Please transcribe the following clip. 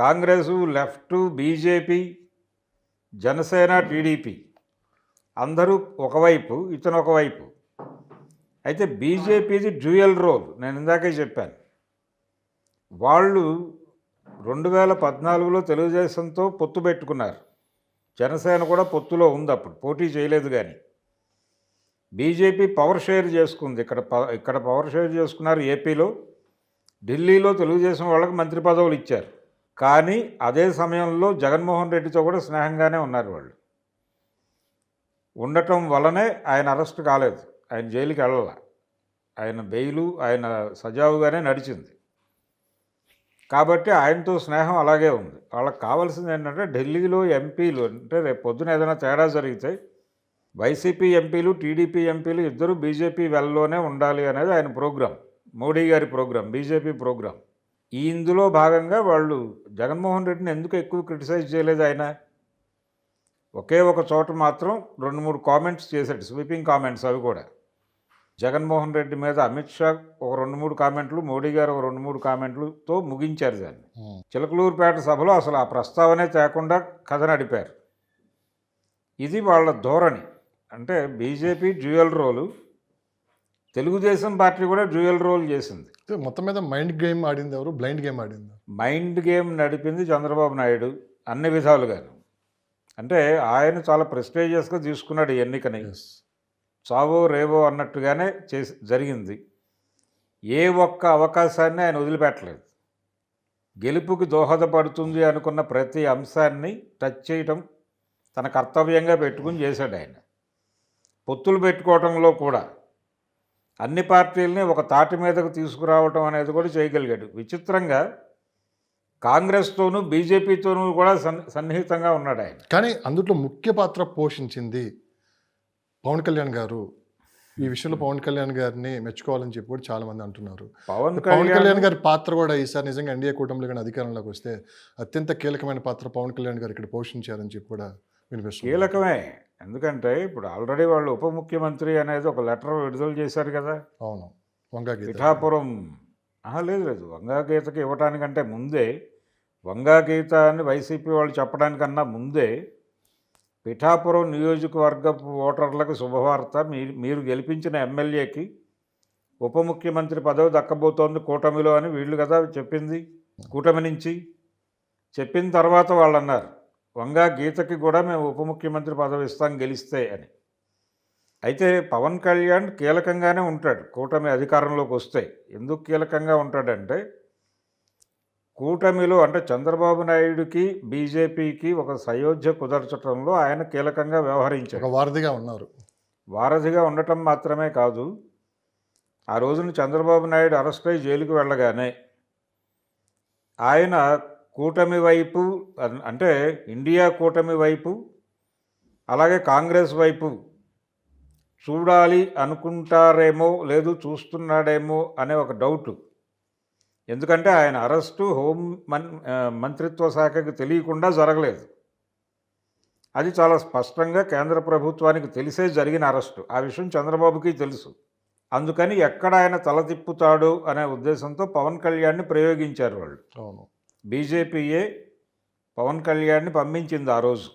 Congress, left, BJP, Janasena, TDP అందరూ ఒకవైపు, ఇతను ఒకవైపు. అయితే బీజేపీది డ్యూయల్ రోల్. నేను ఇందాకే చెప్పాను. వాళ్ళు 2014లో తెలుగుదేశంతో పొత్తు పెట్టుకున్నారు. జనసేన కూడా పొత్తులో ఉంది, అప్పుడు పోటీ చేయలేదు. కానీ బీజేపీ పవర్ షేర్ చేసుకుంది. ఇక్కడ పవర్ షేర్ చేసుకున్నారు ఏపీలో. ఢిల్లీలో తెలుగుదేశం వాళ్ళకి మంత్రి పదవులు ఇచ్చారు. కానీ అదే సమయంలో జగన్మోహన్ రెడ్డితో కూడా స్నేహంగానే ఉన్నారు వాళ్ళు. ఉండటం వల్లనే ఆయన అరెస్ట్ కాలేదు, ఆయన జైలుకి వెళ్ళాల. ఆయన బెయిలు ఆయన సజావుగానే నడిచింది. కాబట్టి ఆయనతో స్నేహం అలాగే ఉంది. వాళ్ళకి కావాల్సింది ఏంటంటే ఢిల్లీలో ఎంపీలు, అంటే రేపు పొద్దున ఏదైనా తేడా జరిగితే వైసీపీ ఎంపీలు, టీడీపీ ఎంపీలు ఇద్దరు బీజేపీ వెల్లోనే ఉండాలి అనేది ఆయన ప్రోగ్రాం, మోడీ గారి ప్రోగ్రాం, బీజేపీ ప్రోగ్రాం. ఇందులో భాగంగా వాళ్ళు జగన్మోహన్ రెడ్డిని ఎందుకు ఎక్కువ క్రిటిసైజ్ చేయలేదు. ఆయన ఒకే ఒక చోట మాత్రం 2-3 కామెంట్స్ చేశాడు, స్వీపింగ్ కామెంట్స్. అవి కూడా జగన్మోహన్ రెడ్డి మీద అమిత్ షా ఒక 2-3 కామెంట్లు, మోడీ గారు ఒక 2-3 కామెంట్లతో ముగించారు దాన్ని. చిలకలూరుపేట సభలో అసలు ఆ ప్రస్తావనే తేకుండా కథ నడిపారు. ఇది వాళ్ళ ధోరణి. అంటే బీజేపీ డ్యూయల్ రోలు, తెలుగుదేశం పార్టీ కూడా డ్యూయల్ రోల్ చేసింది. మొత్తం మీద మైండ్ గేమ్ ఆడింది ఎవరు? బ్లైండ్ గేమ్ ఆడింది. మైండ్ గేమ్ నడిపింది చంద్రబాబు నాయుడు అన్ని విధాలుగాను. అంటే ఆయన చాలా ప్రెస్టేజియస్గా తీసుకున్నాడు ఈ ఎన్నికని. చావో రేవో అన్నట్టుగానే జరిగింది. ఏ ఒక్క అవకాశాన్ని ఆయన వదిలిపెట్టలేదు. గెలుపుకి దోహదపడుతుంది అనుకున్న ప్రతి అంశాన్ని టచ్ చేయటం తన కర్తవ్యంగా పెట్టుకుని చేశాడు ఆయన. పొత్తులు పెట్టుకోవటంలో కూడా అన్ని పార్టీలని ఒక తాటి మీదకు తీసుకురావటం అనేది కూడా చేయగలిగాడు. విచిత్రంగా కాంగ్రెస్తోనూ బీజేపీతోనూ కూడా సన్నిహితంగా ఉన్నాడు ఆయన. కానీ అందులో ముఖ్య పాత్ర పోషించింది పవన్ కళ్యాణ్ గారు. ఈ విషయంలో పవన్ కళ్యాణ్ గారిని మెచ్చుకోవాలని చెప్పి కూడా చాలా మంది అంటున్నారు. పవన్ కళ్యాణ్ గారి పాత్ర కూడా ఈసారి నిజంగా ఎన్డీఏ కూటమిలో కానీ అధికారంలోకి వస్తే అత్యంత కీలకమైన పాత్ర పవన్ కళ్యాణ్ గారు ఇక్కడ పోషించారని చెప్పి కూడా వినిపిస్తుంది. కీలకమే. ఎందుకంటే ఇప్పుడు ఆల్రెడీ వాళ్ళు ఉప ముఖ్యమంత్రి అనేది ఒక లెటర్ విడుదల చేశారు కదా. అవును. వంగాగీత పిఠాపురం లేదు వంగాగీతకి ఇవ్వటానికంటే ముందే, వంగాగీత అని వైసీపీ వాళ్ళు చెప్పడానికన్నా ముందే పిఠాపురం నియోజకవర్గపు ఓటర్లకు శుభవార్త, మీరు గెలిపించిన ఎమ్మెల్యేకి ఉప ముఖ్యమంత్రి పదవి దక్కబోతోంది కూటమిలో అని వీళ్ళు కదా చెప్పింది. కూటమి నుంచి చెప్పిన తర్వాత వాళ్ళు అన్నారు వంగా గీతకి కూడా మేము ఉప ముఖ్యమంత్రి పదవి ఇస్తాం గెలిస్తే అని. అయితే పవన్ కళ్యాణ్ కీలకంగానే ఉంటాడు కూటమి అధికారంలోకి వస్తే. ఎందుకు కీలకంగా ఉంటాడంటే కూటమిలో, అంటే చంద్రబాబు నాయుడుకి బీజేపీకి ఒక సయోధ్య కుదర్చడంలో ఆయన కీలకంగా వ్యవహరించారు. వారధిగా ఉన్నారు. వారధిగా ఉండటం మాత్రమే కాదు, ఆ రోజున చంద్రబాబు నాయుడు అరెస్ట్ అయి జైలుకు వెళ్ళగానే ఆయన కూటమి వైపు, అంటే ఇండియా కూటమి వైపు అలాగే కాంగ్రెస్ వైపు చూడాలి అనుకుంటారేమో, లేదు చూస్తున్నాడేమో అనే ఒక డౌటు. ఎందుకంటే ఆయన అరెస్టు హోం మంత్రిత్వ శాఖకి తెలియకుండా జరగలేదు. అది చాలా స్పష్టంగా కేంద్ర ప్రభుత్వానికి తెలిసే జరిగిన అరెస్టు. ఆ విషయం చంద్రబాబుకి తెలుసు. అందుకని ఎక్కడ ఆయన తల తిప్పుతాడు అనే ఉద్దేశంతో పవన్ కళ్యాణ్ని ప్రయోగించారు వాళ్ళు. అవును. బీజేపీయే పవన్ కళ్యాణ్ని పంపించింది ఆ రోజు.